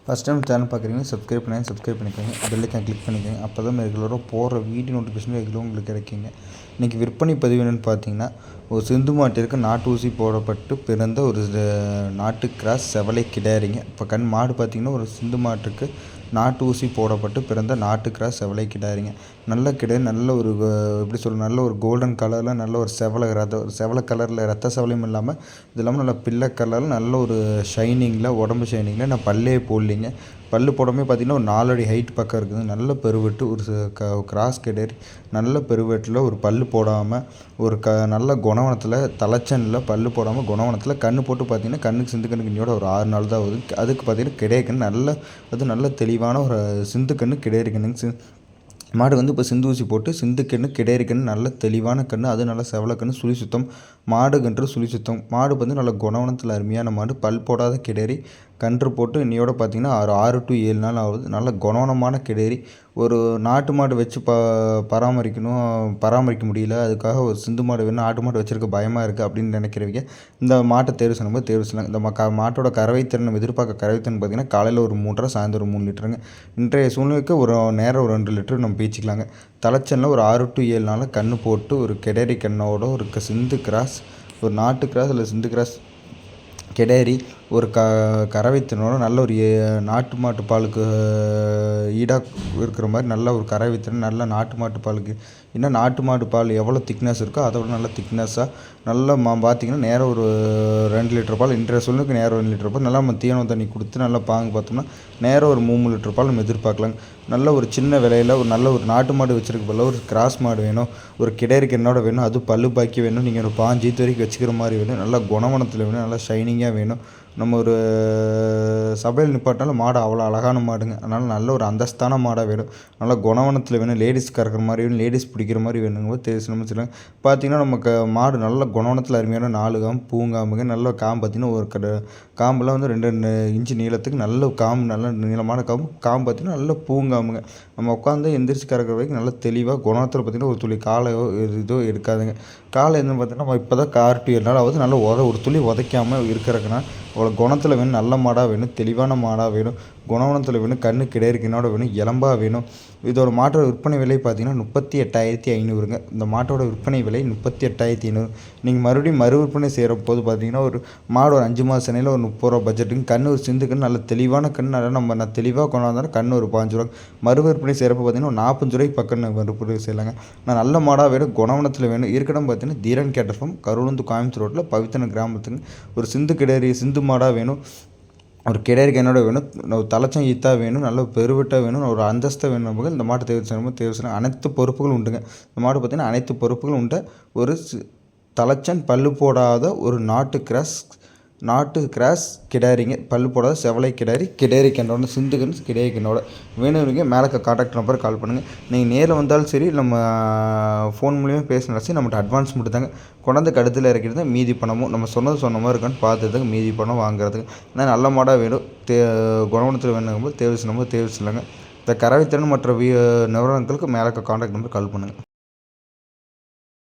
First time channel பார்க்குறீங்க subscribe பண்ணிக்கோங்க. Bell icon click பண்ணிக்கோங்க. அப்போ தான் ரெகுலராக போகிற வீடியோ நோட்டிஃபிகேஷன் ரெகுலராக உங்களுக்கு கிடைக்குங்க. இன்றைக்கி விற்பனை பதிவு என்னென்னு பார்த்தீங்கன்னா, ஒரு சிந்து மாட்டிற்கு நாட்டு ஊசி போடப்பட்டு பிறந்த ஒரு நாட்டு கிராஸ் செவலை கிடாரிங்க. இப்போ மாடு பார்த்திங்கன்னா ஒரு சிந்து மாட்டுக்கு நாட்டு ஊசி போடப்பட்டு பிறந்த நாட்டு கிராஸ் செவலை கிடாரிங்க. நல்ல கிடாரி, நல்ல ஒரு எப்படி சொல்ல, நல்ல ஒரு கோல்டன் கலரில் நல்ல ஒரு செவலை கலரில் ரத்த செவலையும் இல்லாமல் இது இல்லாமல் நல்ல பிள்ளை கலரில் நல்ல ஒரு ஷைனிங்கில், உடம்பு ஷைனிங்கில் நான் பல்லே போடலிங்க. பல்லு போடாமல் பார்த்திங்கன்னா ஒரு 4 அடி ஹைட் பக்கம் இருக்குது. நல்ல பெருவெட்டு ஒரு கிராஸ் கிடாரி, நல்ல பெருவெட்டில் ஒரு பல்லு போடாமல் ஒரு நல்ல குணவனத்தில் தலைச்சனில் பல்லு போடாமல் குணவனத்தில் கன்று போட்டு பார்த்திங்கன்னா கண்ணுக்கு சிந்து கண்ணுக்கு இன்னையோட ஒரு 6 நாள் தான் ஆகுது. அதுக்கு பார்த்திங்கன்னா கிடாரி கன்று நல்ல தெளிவான ஒரு சிந்து கன்று கிடாரி கண்ணுங்க. மாடு இப்போ சிந்து ஊசி போட்டு சிந்து கன்று கிடாரி கன்று நல்ல தெளிவான கன்று, அது நல்ல செவலை கன்று, சுழி சுத்தம் மாடு கன்று சுழி சுத்தம். மாடு நல்ல குணவனத்தில் அருமையான மாடு, பல் போடாத கிடாரி கன்று போட்டு இன்னையோட பார்த்திங்கன்னா 6 to 7 நாள் ஆகுது. நல்ல குணவனமான கிடாரி. ஒரு நாட்டு மாடு வச்சு பராமரிக்க முடியல, அதுக்காக ஒரு சிந்து மாடு வேணும், நாட்டு மாடு வச்சுருக்க பயமாக இருக்குது அப்படின்னு நினைக்கிறவங்க இந்த மாட்டை தேர்வு செய்யும்போது தேர்வு செய்யலாம். இந்த மாட்டோட கறவைத்திறன் நம்ம எதிர்பார்க்க கறவைத்திறன் பார்த்திங்கன்னா காலையில் ஒரு 3 சாயந்தரம் 3 லிட்டருங்க. இன்றைய சூழ்நிலைக்கு ஒரு நேரம் ஒரு 2 லிட்டர் நம்ம பீச்சிக்கலாங்க. தலைச்சனில் ஒரு 6 to 7 நாளில் கன்று போட்டு ஒரு கிடாரி கண்ணோட ஒரு சிந்து கிராஸ், ஒரு நாட்டு கிராஸ் இல்லை சிந்து கிராஸ் கிடாரி ஒரு கறவைத்திறனோட நல்ல ஒரு நாட்டு மாட்டு பாலுக்கு ஈடாக இருக்கிற மாதிரி நல்ல ஒரு கறவைத்திறன், நல்ல நாட்டு மாட்டு பாலுக்கு இன்னும் நாட்டு மாட்டு பால் எவ்வளோ திக்னஸ் இருக்கோ அதை விட நல்ல திக்னஸ்ஸாக நல்லா பார்த்திங்கன்னா நேரம் ஒரு 2 லிட்டர் பால், இன்றைய சூழ்நிலைக்கு நேரம் 2 லிட்டர் பால் நல்லா நம்ம தீவனம் தண்ணி கொடுத்து நல்லா பார்த்தோம்னா நேரம் ஒரு 3 லிட்டர் பால் நம்ம எதிர்பார்க்கலாங்க. நல்ல ஒரு சின்ன விலையில் ஒரு நல்ல ஒரு நாட்டு மாடு வச்சுருக்க போல ஒரு கிராஸ் மாடு வேணும், ஒரு கிடாரிக்கு என்னோட வேணும், அது பல்லு பாக்கி வேணும், நீங்கள் ஒரு 5 வரைக்கும் வச்சுக்கிற மாதிரி வேணும், நல்லா குணவனத்தில் வேணும், நல்லா ஷைனிங்காக வேணும். நம்ம ஒரு சபையில் நிப்பாட்டினாலும் மாடு அவ்வளோ அழகான மாடுங்க. அதனால் நல்ல ஒரு அந்தஸ்தான மாடாக வேணும், நல்லா குணவனத்தில் வேணும், லேடிஸ் கறக்கிற மாதிரி வேணும், லேடிஸ் பிடிக்கிற மாதிரி வேணுங்கும்போது தேர்வு சொல்லுவாங்க. பார்த்திங்கன்னா நமக்கு மாடு நல்ல குணவனத்தில் அருமையான 4 காம்பு பூங்காம்புங்க. நல்ல காம்பு பார்த்திங்கன்னா ஒரு காம்பெல்லாம் 2 இன்ச்சு நீளத்துக்கு நல்ல காம்பு, நல்ல நீளமான காம்பு பார்த்திங்கன்னா நல்ல பூங்காம்புங்க. நம்ம உட்காந்து எந்திரிச்சு கறக்கிற வரைக்கும் நல்ல தெளிவாக குணத்தில் பார்த்திங்கன்னா ஒரு துளி காலையோ இதோ எடுக்காதுங்க. காலை என்னன்னு பார்த்திங்கன்னா நம்ம இப்போ தான் 6 to 7 நாள் ஆகுது. நல்லா ஒரு துளி உதைக்காமல் இருக்கிறதுக்குன்னா அவ்வளோ குணத்தில் வேணும், நல்ல மாடாக வேணும், தெளிவான மாடாக வேணும், குணவனத்தில் வேணும், கண்ணு கிடாரி கண்ணோட வேணும், இளம்பாக வேணும். இதோட மாட்டோட விற்பனை விலை பார்த்திங்கன்னா 38,500ங்க. இந்த மாட்டோட விற்பனை விலை 38,500. நீங்கள் மறுபடியும் விற்பனை செய்கிற போது பார்த்திங்கன்னா ஒரு மாடு ஒரு 5 மாத சென்னையில் ஒரு 30 ரூபா பட்ஜெட்டுங்க. கன்று ஒரு சிந்து கன்று நல்ல தெளிவான கன்று, நல்லா நம்ம தெளிவாக கொண்டாந்தாலும் கன்று ஒரு 5 ரூபா. விற்பனை செய்கிறப்ப பார்த்திங்கன்னா ஒரு 45 ரூபாய்க்கு பக்கம் விற்பனை செய்யலாங்க. நான் நல்ல மாடாக வேணும், குணவனத்தில் வேணும். இருக்கடம் பார்த்திங்கன்னா தீரன் கேட்டர் ஃபார்ம், கருவலந்து கோயம்புத்தூர் ரோட்டில் பவித்தன கிராமத்துக்கு ஒரு சிந்து கிடாரி சிந்து மாடாக வேணும், ஒரு கிடாரி கண்ணோட வேணும், ஒரு தலைச்சம் ஈத்தாக வேணும், நல்ல பெருவெட்டாக வேணும், ஒரு அந்தஸ்தை வேணும். இந்த மாட்டை தேர்வு செய்யணும். அனைத்து பொறுப்புகளும் உண்டுங்க. இந்த மாடு பார்த்திங்கன்னா அனைத்து பொறுப்புகளும் உண்டு. ஒரு தலைச்சன் பல்லு போடாத ஒரு நாட்டு கிராஸ் கிடாரிங்க, பல்லு போடாத செவலை கிடாரி கண்ணோட சிந்து கன்று கிடாரி கண்ணோட வேணுங்க. மேலே கான்டாக்ட் நம்பர் கால் பண்ணுங்கள். நீங்கள் நேரில் வந்தாலும் சரி, நம்ம ஃபோன் மூலியமாக பேசினாலும் சரி, நம்மகிட்ட அட்வான்ஸ் மட்டும் தாங்க. கொண்டாந்து கடுத்தில் இறக்கிட்டு தான் மீதி பணமும் நம்ம சொன்ன மாதிரி இருக்கான்னு பார்த்துட்டு மீதி பணம் வாங்குறதுக்கு. ஆனால் நல்ல மாடாக வேணும், குணவனத்தில் வேணுங்கும்போது தேர்வு செய்யலாங்க. இந்த கறவைத்திறன் மற்ற நிறுவனங்களுக்கு மேலே கான்டாக்ட் நம்பர் கால் பண்ணுங்கள்.